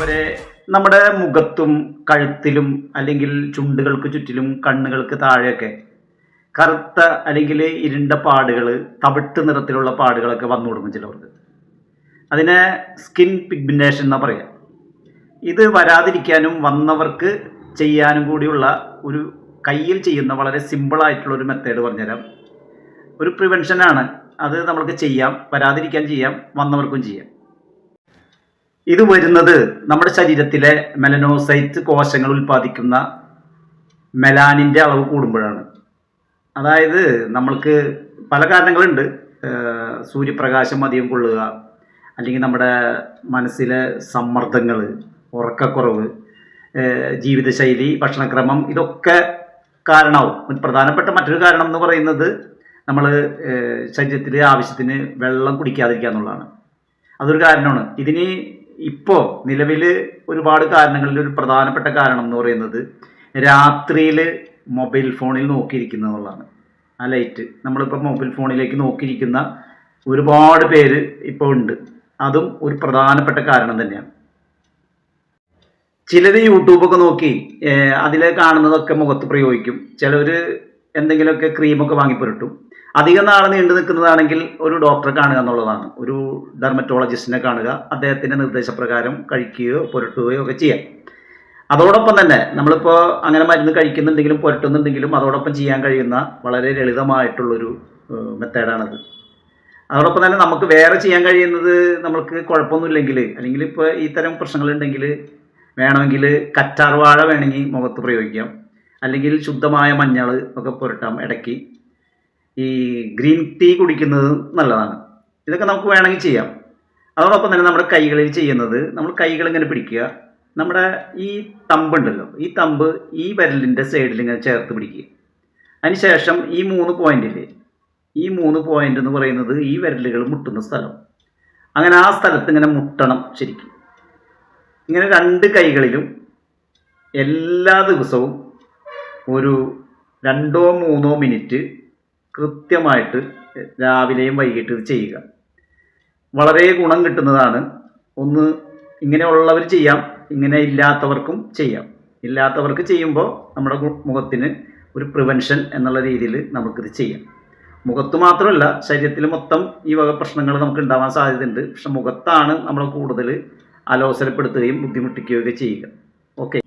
അതുപോലെ നമ്മുടെ മുഖത്തും കഴുത്തിലും അല്ലെങ്കിൽ ചുണ്ടുകൾക്ക് ചുറ്റിലും കണ്ണുകൾക്ക് താഴെയൊക്കെ കറുത്ത അല്ലെങ്കിൽ ഇരുണ്ട പാടുകൾ, തവിട്ട് നിറത്തിലുള്ള പാടുകളൊക്കെ വന്നു കൊടുക്കും ചിലവർക്ക്. അതിനെ സ്കിൻ പിഗ്മെൻറ്റേഷൻ എന്നാ പറയുക. ഇത് വരാതിരിക്കാനും വന്നവർക്ക് ചെയ്യാനും കൂടിയുള്ള ഒരു കയ്യിൽ ചെയ്യുന്ന വളരെ സിമ്പിളായിട്ടുള്ള ഒരു മെത്തേഡ് പറഞ്ഞുതരാം. ഒരു പ്രിവെൻഷനാണ്. അത് നമ്മൾക്ക് ചെയ്യാം, വരാതിരിക്കാൻ ചെയ്യാം, വന്നവർക്കും ചെയ്യാം. ഇത് വരുന്നത് നമ്മുടെ ശരീരത്തിലെ മെലനോസൈറ്റ് കോശങ്ങൾ ഉൽപ്പാദിക്കുന്ന മെലാനിൻ്റെ അളവ് കൂടുമ്പോഴാണ്. അതായത് നമ്മൾക്ക് പല കാരണങ്ങളുണ്ട്. സൂര്യപ്രകാശം അധികം കൊള്ളുക, അല്ലെങ്കിൽ നമ്മുടെ മനസ്സിലെ സമ്മർദ്ദങ്ങൾ, ഉറക്കക്കുറവ്, ജീവിതശൈലി, ഭക്ഷണക്രമം, ഇതൊക്കെ കാരണമാവും. പ്രധാനപ്പെട്ട മറ്റൊരു കാരണം എന്ന് പറയുന്നത് നമ്മൾ ശരീരത്തിൽ ആവശ്യത്തിന് വെള്ളം കുടിക്കാതിരിക്കുക എന്നുള്ളതാണ്. അതൊരു കാരണമാണ്. ഇതിന് ഇപ്പോൾ നിലവിൽ ഒരുപാട് കാരണങ്ങളിൽ ഒരു പ്രധാനപ്പെട്ട കാരണം എന്ന് പറയുന്നത് രാത്രിയിൽ മൊബൈൽ ഫോണിൽ നോക്കിയിരിക്കുന്നത് എന്നുള്ളതാണ്. ആ ലൈറ്റ് നമ്മളിപ്പോൾ മൊബൈൽ ഫോണിലേക്ക് നോക്കിയിരിക്കുന്ന ഒരുപാട് പേര് ഇപ്പോൾ ഉണ്ട്. അതും ഒരു പ്രധാനപ്പെട്ട കാരണം തന്നെയാണ്. ചിലർ യൂട്യൂബൊക്കെ നോക്കി അതിൽ കാണുന്നതൊക്കെ മുഖത്ത് പ്രയോഗിക്കും. ചിലർ എന്തെങ്കിലുമൊക്കെ ക്രീമൊക്കെ വാങ്ങിപ്പുരട്ടും. അധികം നാൾ നീണ്ടു നിൽക്കുന്നതാണെങ്കിൽ ഒരു ഡോക്ടറെ കാണുക എന്നുള്ളതാണ്. ഒരു ഡെർമറ്റോളജിസ്റ്റിനെ കാണുക, അദ്ദേഹത്തിൻ്റെ നിർദ്ദേശപ്രകാരം കഴിക്കുകയോ പുരട്ടുകയോ ഒക്കെ ചെയ്യാം. അതോടൊപ്പം തന്നെ നമ്മളിപ്പോൾ അങ്ങനെ മരുന്ന് കഴിക്കുന്നുണ്ടെങ്കിലും പുരട്ടുന്നുണ്ടെങ്കിലും അതോടൊപ്പം ചെയ്യാൻ കഴിയുന്ന വളരെ ലളിതമായിട്ടുള്ളൊരു മെത്തേഡാണത്. അതോടൊപ്പം തന്നെ നമുക്ക് വേറെ ചെയ്യാൻ കഴിയുന്നത്, നമ്മൾക്ക് കുഴപ്പമൊന്നുമില്ലെങ്കിൽ അല്ലെങ്കിൽ ഇപ്പോൾ ഇത്തരം പ്രശ്നങ്ങളുണ്ടെങ്കിൽ വേണമെങ്കിൽ കറ്റാർ വാഴ വേണമെങ്കിൽ മുഖത്ത് പ്രയോഗിക്കാം, അല്ലെങ്കിൽ ശുദ്ധമായ മഞ്ഞൾ ഒക്കെ പുരട്ടാം ഇടയ്ക്ക്. ഈ ഗ്രീൻ ടീ കുടിക്കുന്നത് നല്ലതാണ്. ഇതൊക്കെ നമുക്ക് വേണമെങ്കിൽ ചെയ്യാം. അതോടൊപ്പം തന്നെ നമ്മുടെ കൈകളിൽ ചെയ്യുന്നത്, നമ്മൾ കൈകൾ ഇങ്ങനെ പിടിക്കുക, നമ്മുടെ ഈ തമ്പുണ്ടല്ലോ, ഈ തമ്പ് ഈ വിരലിൻ്റെ സൈഡിൽ ഇങ്ങനെ ചേർത്ത് പിടിക്കുക. അതിനുശേഷം ഈ 3 പോയിന്റിൽ, ഈ 3 പോയിന്റ് എന്ന് പറയുന്നത് ഈ വിരലുകൾ മുട്ടുന്ന സ്ഥലം, അങ്ങനെ ആ സ്ഥലത്ത് ഇങ്ങനെ മുട്ടണം ശരിക്കും. ഇങ്ങനെ 2 കൈകളിലും എല്ലാ ദിവസവും ഒരു 2-3 മിനിറ്റ് കൃത്യമായിട്ട് രാവിലെയും വൈകിട്ട് ഇത് ചെയ്യുക. വളരെ ഗുണം കിട്ടുന്നതാണ്. ഒന്ന് ഇങ്ങനെയുള്ളവർ ചെയ്യാം, ഇങ്ങനെ ഇല്ലാത്തവർക്കും ചെയ്യാം. ഇല്ലാത്തവർക്ക് ചെയ്യുമ്പോൾ നമ്മുടെ മുഖത്തിന് ഒരു പ്രിവെൻഷൻ എന്നുള്ള രീതിയിൽ നമുക്കിത് ചെയ്യാം. മുഖത്ത് മാത്രമല്ല, ശരീരത്തിൽ മൊത്തം ഈ വക പ്രശ്നങ്ങൾ നമുക്ക് ഉണ്ടാവാൻ സാധ്യതയുണ്ട്. പക്ഷെ മുഖത്താണ് നമ്മൾ കൂടുതൽ അലോസരപ്പെടുത്തുകയും ബുദ്ധിമുട്ടിക്കുകയൊക്കെ ചെയ്യുക. ഓക്കെ.